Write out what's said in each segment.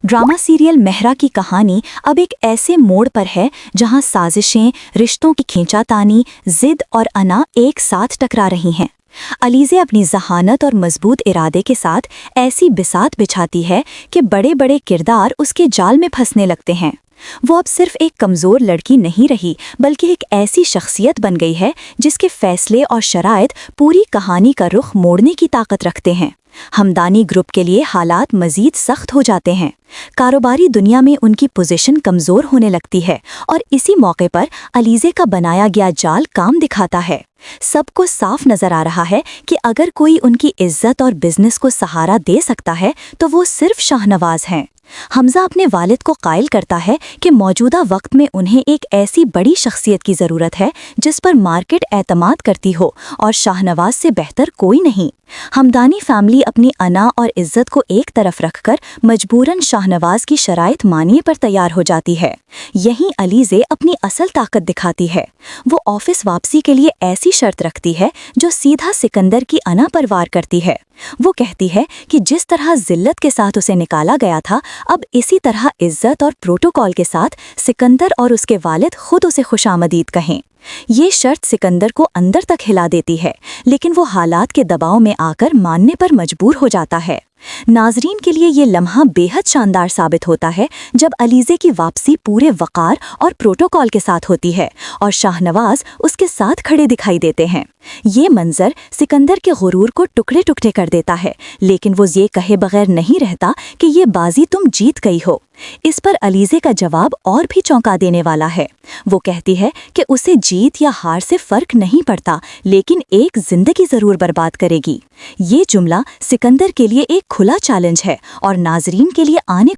Drama serial Mehra की कहानी अब एक ऐसे मोड़ पर है जहां साजिशें, रिश्तों की खींचातानी, जिद और अना एक साथ टकरा रही हैं। अलीज़े अपनी ज़हानत और मजबूत इरादे के साथ ऐसी बिसात बिछाती है कि बड़े बड़े किरदार उसके जाल में फंसने लगते हैं। वो अब सिर्फ एक कमज़ोर लड़की नहीं रही, बल्कि एक ऐसी शख्सियत बन गई है जिसके फैसले और शराइत पूरी कहानी का रुख मोड़ने की ताकत रखते हैं। हमदानी ग्रुप के लिए हालात मज़ीद सख्त हो जाते हैं। कारोबारी दुनिया में उनकी पोजीशन कमज़ोर होने लगती है और इसी मौके पर अलीज़े का बनाया गया जाल काम दिखाता है। सबको साफ नज़र आ रहा है कि अगर कोई उनकी इज्जत और बिजनेस को सहारा दे सकता है तो वो सिर्फ शाहनवाज हैं। हमजा अपने वालिद को कायल करता है कि मौजूदा वक्त में उन्हें एक ऐसी बड़ी शख्सियत की ज़रूरत है जिस पर मार्केट एतमाद करती हो, और शाहनवाज से बेहतर कोई नहीं। हमदानी फैमिली अपनी अना और इज्जत को एक तरफ रखकर मजबूरन शाहनवाज की शराइत मानने पर तैयार हो जाती है। यहीं अलीज़े अपनी असल ताकत दिखाती है। वो ऑफिस वापसी के लिए ऐसी शर्त रखती है जो सीधा सिकंदर की अना पर वार करती है। वो कहती है कि जिस तरह जिल्लत के साथ उसे निकाला गया था, अब इसी तरह इज्जत और प्रोटोकॉल के साथ सिकंदर और उसके वालिद खुद उसे खुशामदीद कहें। ये शर्त सिकंदर को अंदर तक हिला देती है, लेकिन वो हालात के दबाव में आकर मानने पर मजबूर हो जाता है। नाजरीन के लिए ये लम्हा बेहद शानदार साबित होता है जब अलीज़े की वापसी पूरे वक़ार और प्रोटोकॉल के साथ होती है और शाहनवाज उसके साथ खड़े दिखाई देते हैं। ये मंजर सिकंदर के गुरूर को टुकड़े टुकड़े कर देता है, लेकिन वो ये कहे बगैर नहीं रहता कि ये बाजी तुम जीत गई हो। इस पर अलीज़े का जवाब और भी चौंका देने वाला है। वो कहती है कि उसे जीत या हार से फ़र्क नहीं पड़ता, लेकिन एक ज़िंदगी ज़रूर बर्बाद करेगी। ये जुमला सिकंदर के लिए एक खुला चैलेंज है और नाजरीन के लिए आने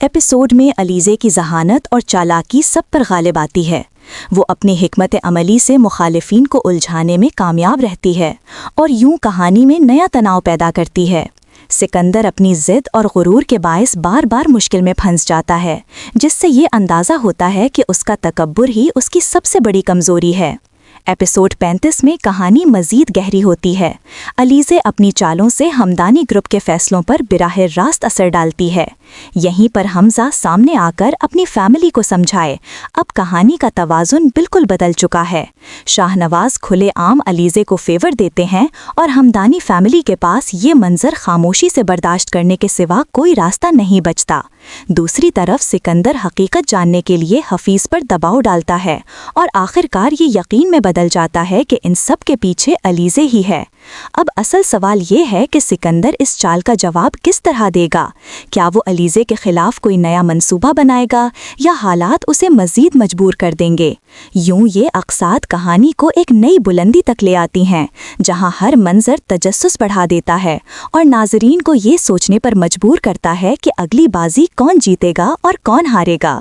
एपिसोड में अलीज़े की ज़हानत और चालाकी सब पर गालिब आती है। वो अपनी हिकमत अमली से मुखालिफिन को उलझाने में कामयाब रहती है और यूं कहानी में नया तनाव पैदा करती है। सिकंदर अपनी ज़िद और गुरूर के बायस बार बार मुश्किल में फंस जाता है, जिससे ये अंदाज़ा होता है कि उसका तकब्बुर ही उसकी सबसे बड़ी कमज़ोरी है। एपिसोड 35 में कहानी मज़ीद गहरी होती है। अलीज़े अपनी चालों से हमदानी ग्रुप के फैसलों पर बिराह रास्त असर डालती है। यहीं पर हमजा सामने आकर अपनी फैमिली को समझाए। अब कहानी का तवाज़ुन बिल्कुल बदल चुका है। शाहनवाज खुले आम अलीज़े को फेवर देते हैं और हमदानी फैमिली के पास ये मंजर खामोशी से बर्दाश्त करने के सिवा कोई रास्ता नहीं बचता। दूसरी तरफ सिकंदर हकीकत जानने के लिए हफीज़ पर दबाव डालता है और आखिरकार ये यकीन में बदल जाता है कि इन सब के पीछे अलीज़े ही है। अब असल सवाल ये है कि सिकंदर इस चाल का जवाब किस तरह देगा। क्या वो अलीज़े के खिलाफ कोई नया मंसूबा बनाएगा या हालात उसे मज़ीद मजबूर कर देंगे। यूं ये अक़साद कहानी को एक नई बुलंदी तक ले आती हैं, जहां हर मंजर तजस्सुस बढ़ा देता है और नाजरीन को ये सोचने पर मजबूर करता है कि अगली बाजी कौन जीतेगा और कौन हारेगा।